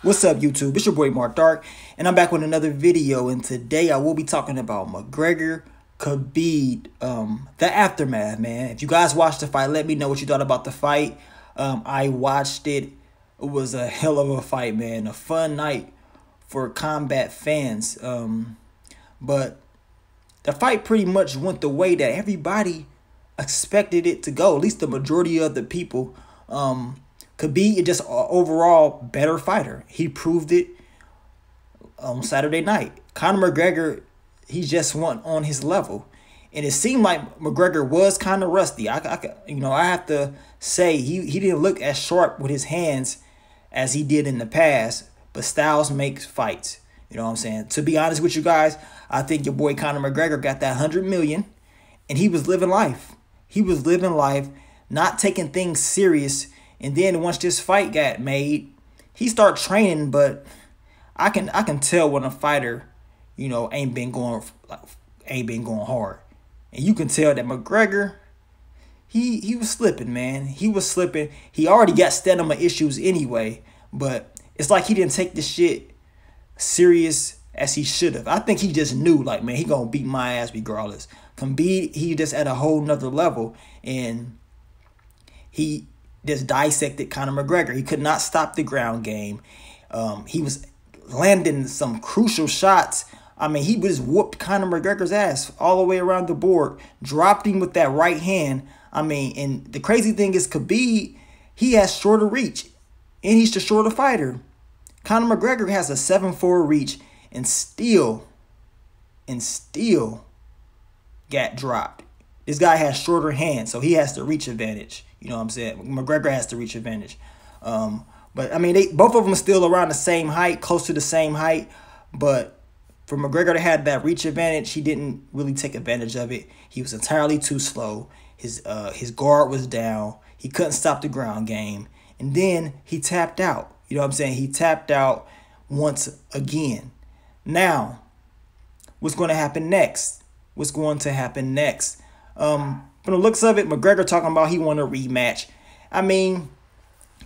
What's up, YouTube? It's your boy Mark Dark, and I'm back with another video. And today I will be talking about McGregor, Khabib, the aftermath, man. If you guys watched the fight, let me know what you thought about the fight. I watched it. It was a hell of a fight, man. A fun night for combat fans. But the fight pretty much went the way that everybody expected it to go. At least the majority of the people. Khabib is just an overall better fighter. He proved it on Saturday night. Conor McGregor, he just went on his level. And it seemed like McGregor was kind of rusty. I have to say he didn't look as sharp with his hands as he did in the past. But styles makes fights. You know what I'm saying? To be honest with you guys, I think your boy Conor McGregor got that 100 million. And he was living life. He was living life, not taking things serious. And then once this fight got made, he started training, but I can tell when a fighter, ain't been going hard. And you can tell that McGregor, he was slipping, man. He was slipping. He already got stamina issues anyway, but it's like he didn't take this shit serious as he should have. I think he just knew, like, man, he gonna beat my ass regardless. Khabib, he just at a whole nother level, and he just dissected Conor McGregor. He could not stop the ground game. He was landing some crucial shots. I mean, he just whooped Conor McGregor's ass all the way around the board, dropped him with that right hand. I mean, and the crazy thing is Khabib, he has shorter reach, and he's the shorter fighter. Conor McGregor has a 7'4" reach and still got dropped. This guy has shorter hands, so he has the reach advantage. You know what I'm saying? McGregor has the reach advantage. But, I mean, both of them are still around the same height, close to the same height. But for McGregor to have that reach advantage, he didn't really take advantage of it. He was entirely too slow. His guard was down. He couldn't stop the ground game. And then he tapped out. You know what I'm saying? He tapped out once again. Now, what's going to happen next? What's going to happen next? From the looks of it, McGregor talking about he want a rematch. I mean,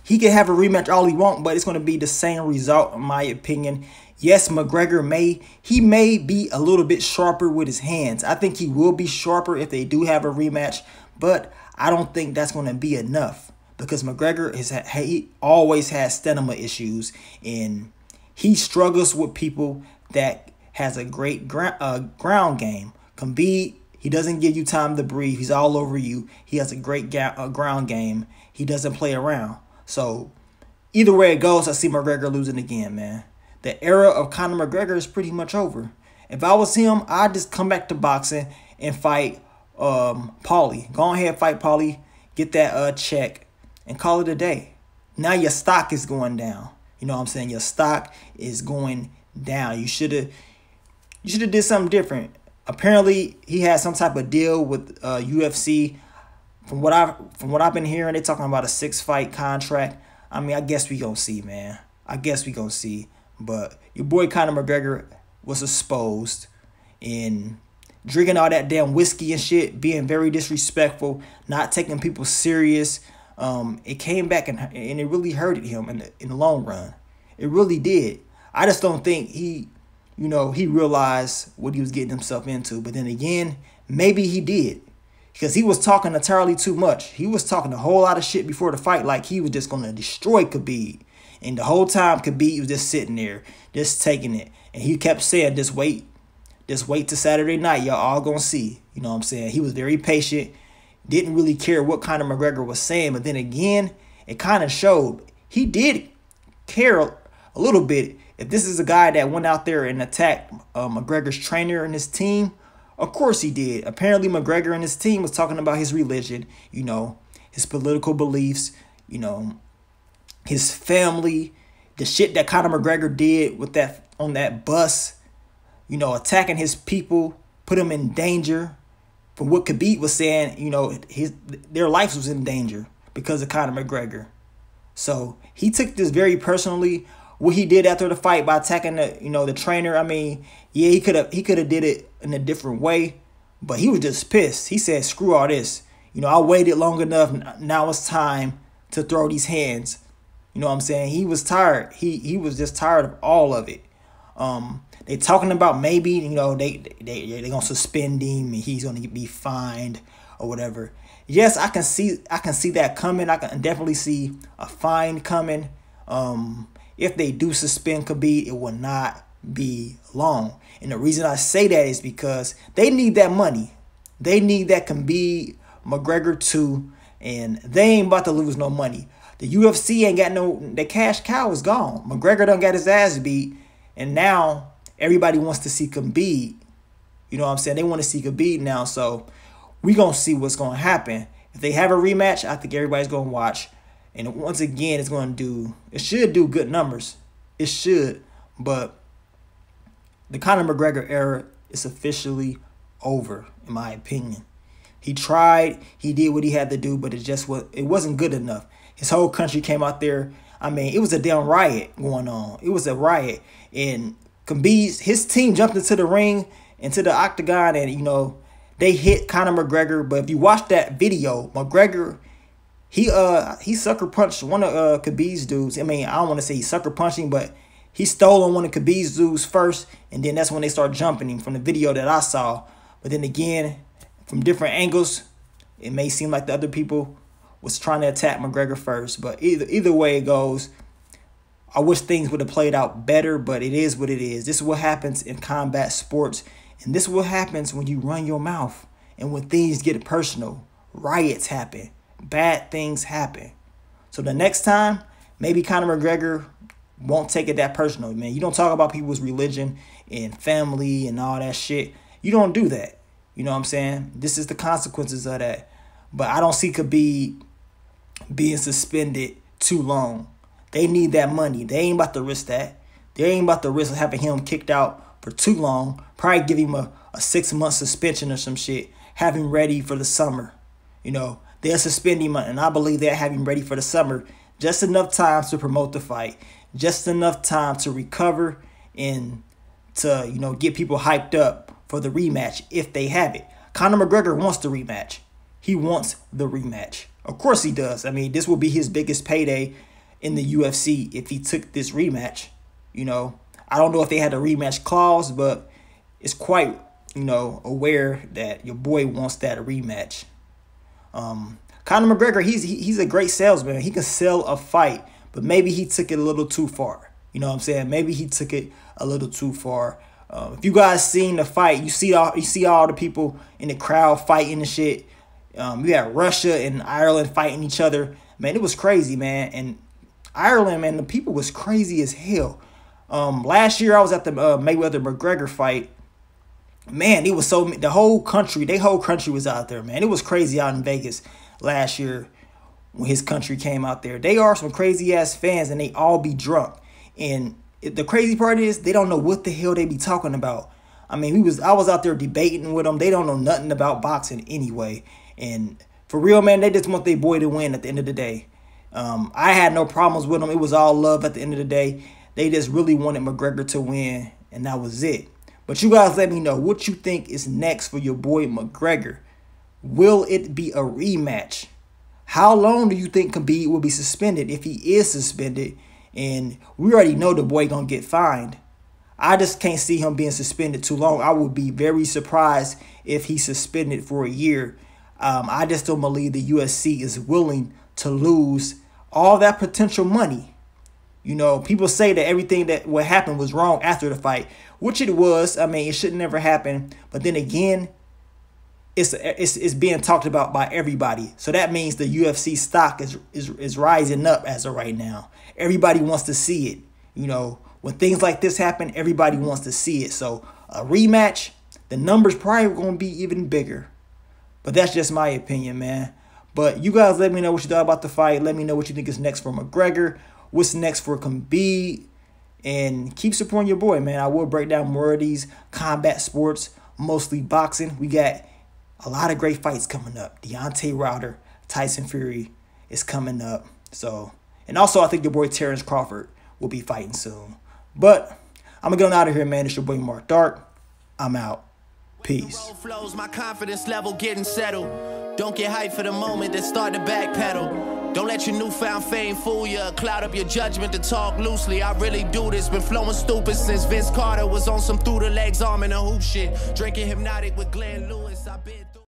he can have a rematch all he wants, but it's going to be the same result, in my opinion. Yes, McGregor may be a little bit sharper with his hands. I think he will be sharper if they do have a rematch, but I don't think that's going to be enough because McGregor he always has stamina issues, and he struggles with people that has a great ground game. Khabib, he doesn't give you time to breathe. He's all over you. He has a great ground game. He doesn't play around. So either way it goes, I see McGregor losing again, man. The era of Conor McGregor is pretty much over. If I was him, I'd just come back to boxing and fight Paulie. Go ahead, fight Paulie. Get that check and call it a day. Now your stock is going down. You know what I'm saying? Your stock is going down. You should have did something different. Apparently, he had some type of deal with UFC. From what I've been hearing, they're talking about a 6-fight contract. I mean, I guess we gonna see, man. I guess we gonna see. But your boy Conor McGregor was exposed in drinking all that damn whiskey and shit, being very disrespectful, not taking people serious. It came back and it really hurted him in the long run. It really did. I just don't think he realized what he was getting himself into. But then again, maybe he did. Because he was talking entirely too much. He was talking a whole lot of shit before the fight like he was just going to destroy Khabib. And the whole time, Khabib was just sitting there, just taking it. And he kept saying, just wait till Saturday night. Y'all all going to see. You know what I'm saying? He was very patient. Didn't really care what Conor McGregor was saying. But then again, it kind of showed. He did care a little bit. If this is a guy that went out there and attacked McGregor's trainer and his team, of course he did. Apparently McGregor and his team was talking about his religion, his political beliefs, his family, the shit that Conor McGregor did with that on that bus, attacking his people, put him in danger. From what Khabib was saying, their lives was in danger because of Conor McGregor. So he took this very personally. What he did after the fight by attacking the trainer, I mean, yeah, he could have did it in a different way, but he was just pissed. He said, "Screw all this. I waited long enough. Now it's time to throw these hands." You know what I'm saying? He was tired. He was just tired of all of it. They talking about maybe, you know, they gonna suspend him and he's gonna be fined or whatever. Yes, I can see that coming. I can definitely see a fine coming. If they do suspend Khabib, it will not be long. And the reason I say that is because they need that money. They need that Khabib McGregor too, and they ain't about to lose no money. The UFC ain't got no, the cash cow is gone. McGregor done got his ass beat, and now everybody wants to see Khabib. You know what I'm saying? They want to see Khabib now, so we gonna see what's gonna happen. If they have a rematch, I think everybody's gonna watch. And once again, it should do good numbers. It should, but the Conor McGregor era is officially over, in my opinion. He tried, he did what he had to do, but it wasn't good enough. His whole country came out there. I mean, it was a damn riot going on. It was a riot. And his team jumped into the ring, into the octagon, and, you know, they hit Conor McGregor. But if you watch that video, McGregor, he sucker punched one of Khabib's dudes. I mean, I don't want to say he sucker punching, but he stole on one of Khabib's dudes first, and then that's when they start jumping him from the video that I saw. But then again, from different angles, it may seem like the other people was trying to attack McGregor first. But either way it goes, I wish things would have played out better, but it is what it is. This is what happens in combat sports, and this is what happens when you run your mouth and when things get personal. Riots happen. Bad things happen. So the next time, maybe Conor McGregor won't take it that personal, man. You don't talk about people's religion and family and all that shit. You don't do that. You know what I'm saying? This is the consequences of that. But I don't see Khabib being suspended too long. They need that money. They ain't about to risk that. They ain't about to risk having him kicked out for too long. Probably give him a 6-month suspension or some shit. Have him ready for the summer. You know, they'll suspend him, and I believe they'll have him ready for the summer. Just enough time to promote the fight. Just enough time to recover and to, you know, get people hyped up for the rematch if they have it. Conor McGregor wants the rematch. He wants the rematch. Of course he does. I mean, this will be his biggest payday in the UFC if he took this rematch. You know, I don't know if they had a rematch clause, but it's quite, you know, aware that your boy wants that rematch. Conor McGregor, he's a great salesman. He can sell a fight, but maybe he took it a little too far. You know what I'm saying? Maybe he took it a little too far. If you guys seen the fight, you see all the people in the crowd fighting and shit. You had Russia and Ireland fighting each other. Man, it was crazy, man. And Ireland, man, the people was crazy as hell. Last year I was at the Mayweather-McGregor fight. Man, it was the whole country was out there, man. It was crazy out in Vegas last year when his country came out there. They are some crazy-ass fans, and they all be drunk. And the crazy part is they don't know what the hell they be talking about. I mean, I was out there debating with them. They don't know nothing about boxing anyway. And for real, man, they just want their boy to win at the end of the day. I had no problems with them. It was all love at the end of the day. They just really wanted McGregor to win, and that was it. But you guys let me know what you think is next for your boy McGregor. Will it be a rematch? How long do you think Khabib will be suspended if he is suspended? And we already know the boy gonna get fined. I just can't see him being suspended too long. I would be very surprised if he's suspended for a year. I just don't believe the UFC is willing to lose all that potential money. You know, people say that everything that what happened was wrong after the fight, which it was. I mean, it should never happen. But then again, it's being talked about by everybody. So that means the UFC stock is rising up as of right now. Everybody wants to see it. You know, when things like this happen, everybody wants to see it. So a rematch, the numbers probably going to be even bigger. But that's just my opinion, man. But you guys let me know what you thought about the fight. Let me know what you think is next for McGregor. What's next for Khabib? And keep supporting your boy, man. I will break down more of these combat sports, mostly boxing. We got a lot of great fights coming up. Deontay Wilder, Tyson Fury is coming up. So, and also I think your boy Terrence Crawford will be fighting soon. But I'm going to get on out of here, man. It's your boy Mark Dark. I'm out. Peace. Flows, my confidence level getting settled. Don't get hyped for the moment, then start to backpedal. Don't let your newfound fame fool ya, cloud up your judgment to talk loosely. I really do this, been flowing stupid since Vince Carter was on some through the legs arm in a hoop shit. Drinking hypnotic with Glenn Lewis, I've been through